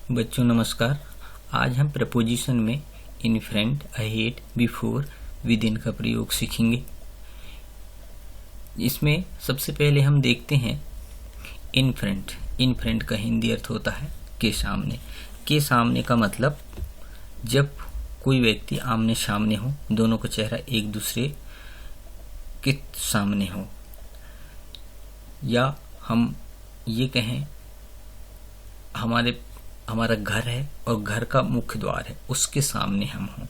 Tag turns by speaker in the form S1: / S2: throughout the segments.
S1: बच्चों नमस्कार। आज हम प्रपोजिशन में in front, ahead, before, with in का प्रयोग सीखेंगे। इसमें सबसे पहले हम देखते हैं इन फ्रंट। इन फ्रंट का हिंदी अर्थ होता है के सामने। के सामने का मतलब जब कोई व्यक्ति आमने सामने हो, दोनों का चेहरा एक दूसरे के सामने हो, या हम ये कहें हमारा घर है और घर का मुख्य द्वार है, उसके सामने हम हों।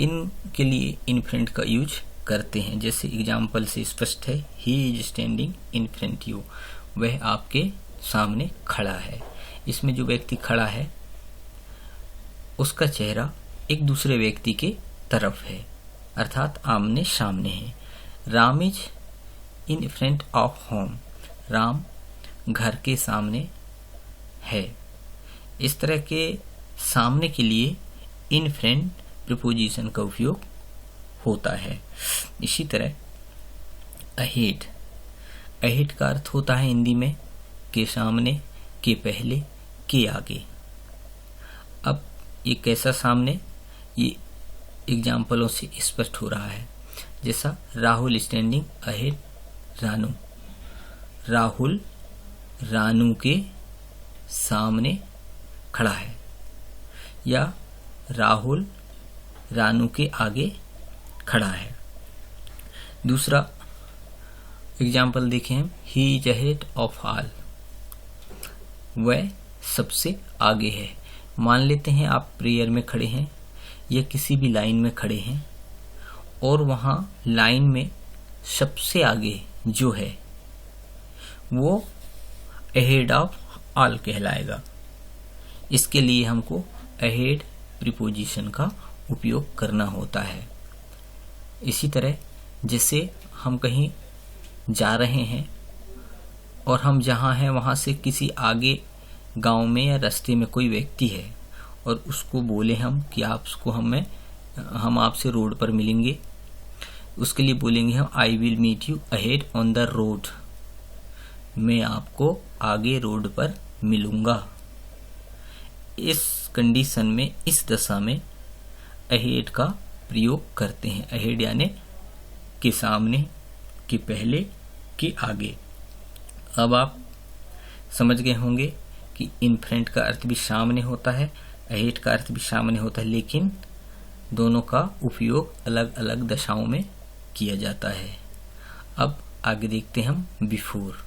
S1: इनके लिए इन फ्रंट का यूज करते हैं। जैसे एग्जाम्पल से स्पष्ट है, he is standing in front you, वह आपके सामने खड़ा है। इसमें जो व्यक्ति खड़ा है उसका चेहरा एक दूसरे व्यक्ति के तरफ है, अर्थात आमने सामने है। Ram is in front of home, Ram घर के सामने है। इस तरह के सामने के लिए इन फ्रंट प्रीपोजिशन का उपयोग होता है। इसी तरह अहेड, अहेड का अर्थ होता है हिंदी में के सामने, के पहले, के आगे। अब ये कैसा सामने, ये एग्जाम्पलों से स्पष्ट हो रहा है। जैसा राहुल स्टैंडिंग अहेड रानू, राहुल रानू के सामने खड़ा है, या राहुल रानू के आगे खड़ा है। दूसरा एग्जाम्पल देखें हम, he is ahead of all, वह सबसे आगे है। मान लेते हैं आप प्रेयर में खड़े हैं या किसी भी लाइन में खड़े हैं, और वहाँ लाइन में सबसे आगे जो है वो अहेड ऑफ ऑल कहलाएगा। इसके लिए हमको अहेड प्रीपोजिशन का उपयोग करना होता है। इसी तरह जैसे हम कहीं जा रहे हैं और हम जहाँ हैं वहाँ से किसी आगे गांव में या रास्ते में कोई व्यक्ति है और उसको बोले हम कि हम आपसे रोड पर मिलेंगे, उसके लिए बोलेंगे हम I will meet you ahead on the road, मैं आपको आगे रोड पर मिलूंगा। इस कंडीशन में, इस दशा में अहेड का प्रयोग करते हैं। अहेड यानी के सामने, के पहले, के आगे। अब आप समझ गए होंगे कि इन फ्रंट का अर्थ भी सामने होता है, अहेड का अर्थ भी सामने होता है, लेकिन दोनों का उपयोग अलग अलग दशाओं में किया जाता है। अब आगे देखते हैं हम बिफोर।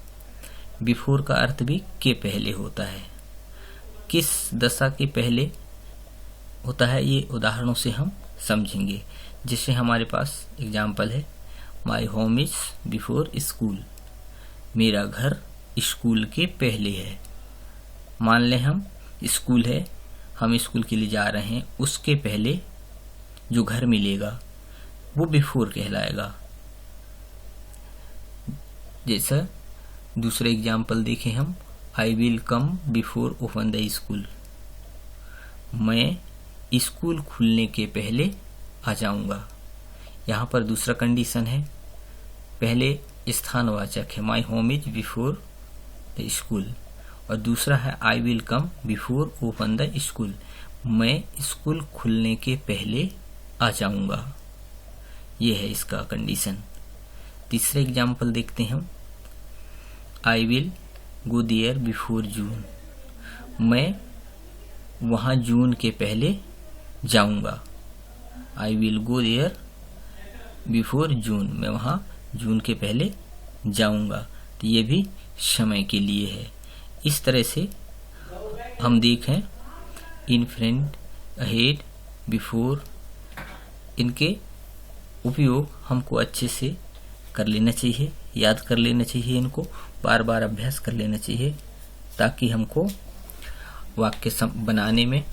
S1: बिफोर का अर्थ भी के पहले होता है। किस दशा के पहले होता है ये उदाहरणों से हम समझेंगे। जैसे हमारे पास एग्जाम्पल है, my home is before school, मेरा घर स्कूल के पहले है। मान लें हम स्कूल है, हम स्कूल के लिए जा रहे हैं, उसके पहले जो घर मिलेगा वो बिफोर कहलाएगा। जैसा दूसरा एग्जाम्पल देखें हम, I will come before open the school, मैं स्कूल खुलने के पहले आ जाऊंगा। यहाँ पर दूसरा कंडीशन है, पहले स्थानवाचक है, my home is before the school, और दूसरा है I will come before open the school, मैं स्कूल खुलने के पहले आ जाऊंगा। ये है इसका कंडीशन। तीसरा एग्जाम्पल देखते हैं हम, I will go there before June, मैं वहाँ जून के पहले जाऊंगा। I will go there before June, मैं वहाँ जून के पहले जाऊंगा। तो ये भी समय के लिए है। इस तरह से हम देखें इन फ्रंट, अहेड, बिफोर, इनके उपयोग हमको अच्छे से कर लेना चाहिए, याद कर लेना चाहिए, इनको बार बार अभ्यास कर लेना चाहिए, ताकि हमको वाक्य बनाने में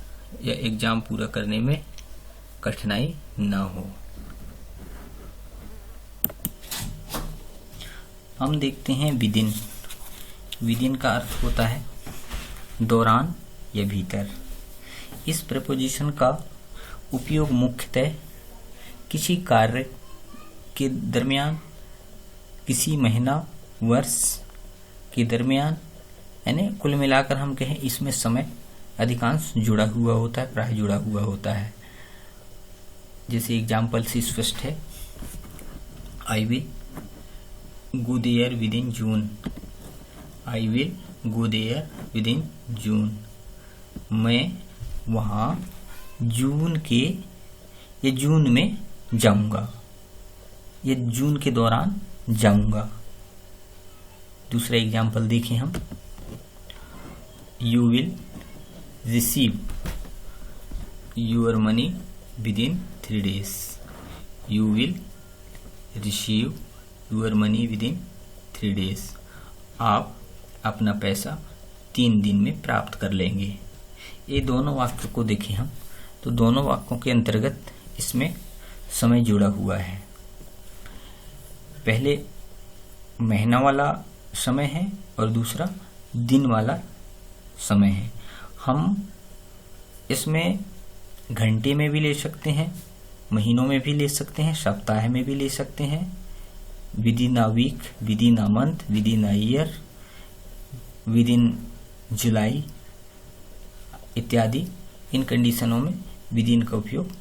S1: या एग्जाम पूरा करने में कठिनाई ना हो। हम देखते हैं विदिन। विदिन का अर्थ होता है दौरान या भीतर। इस प्रपोजिशन का उपयोग मुख्यतः किसी कार्य के दरमियान, किसी महीना, वर्ष के दरमियान, यानी कुल मिलाकर हम कहें इसमें समय अधिकांश जुड़ा हुआ होता है, प्राय जुड़ा हुआ होता है। जैसे एग्जाम्पल से स्पष्ट है, I will go there within June. I will go there within June. मैं वहाँ जून में जाऊंगा, ये जून के दौरान जाऊंगा। दूसरा एग्जाम्पल देखें हम, you will receive your money with in 3 days। You will receive your money with in 3 days। आप अपना पैसा 3 दिन में प्राप्त कर लेंगे। ये दोनों वाक्यों को देखें हम, तो दोनों वाक्यों के अंतर्गत इसमें समय जुड़ा हुआ है। पहले महीना वाला समय है और दूसरा दिन वाला समय है। हम इसमें घंटे में भी ले सकते हैं, महीनों में भी ले सकते हैं, सप्ताह में भी ले सकते हैं, within a week, within a month, within a year, within July इत्यादि। इन कंडीशनों में विद इन का उपयोग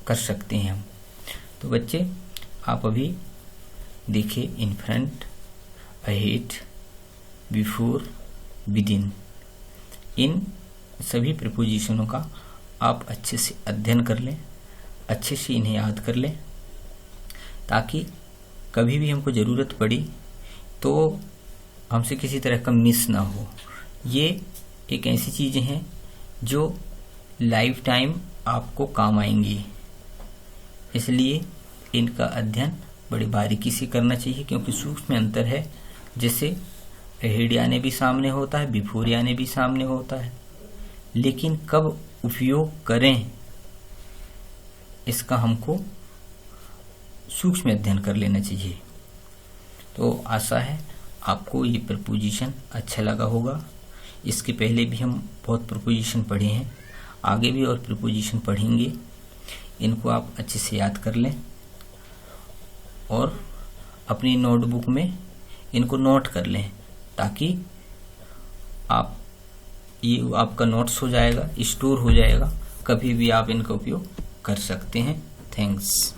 S1: कर सकते हैं हम। तो बच्चे आप अभी देखिए in front, ahead, before, with in सभी प्रीपोजिशनों का आप अच्छे से अध्ययन कर लें, अच्छे से इन्हें याद कर लें, ताकि कभी भी हमको ज़रूरत पड़ी तो हमसे किसी तरह का मिस ना हो। ये एक ऐसी चीज़ें हैं जो लाइफ टाइम आपको काम आएंगी, इसलिए इनका अध्ययन बड़ी बारीकी से करना चाहिए, क्योंकि सूक्ष्म अंतर है। जैसे अहेड यानी भी सामने होता है, बिफोर यानी भी सामने होता है, लेकिन कब उपयोग करें इसका हमको सूक्ष्म अध्ययन कर लेना चाहिए। तो आशा है आपको ये प्रपोजिशन अच्छा लगा होगा। इसके पहले भी हम बहुत प्रपोजिशन पढ़े हैं, आगे भी और प्रपोजिशन पढ़ेंगे। इनको आप अच्छे से याद कर लें और अपनी नोटबुक में इनको नोट कर लें, ताकि ये आपका नोट्स हो जाएगा, स्टोर हो जाएगा, कभी भी आप इनका उपयोग कर सकते हैं। थैंक्स।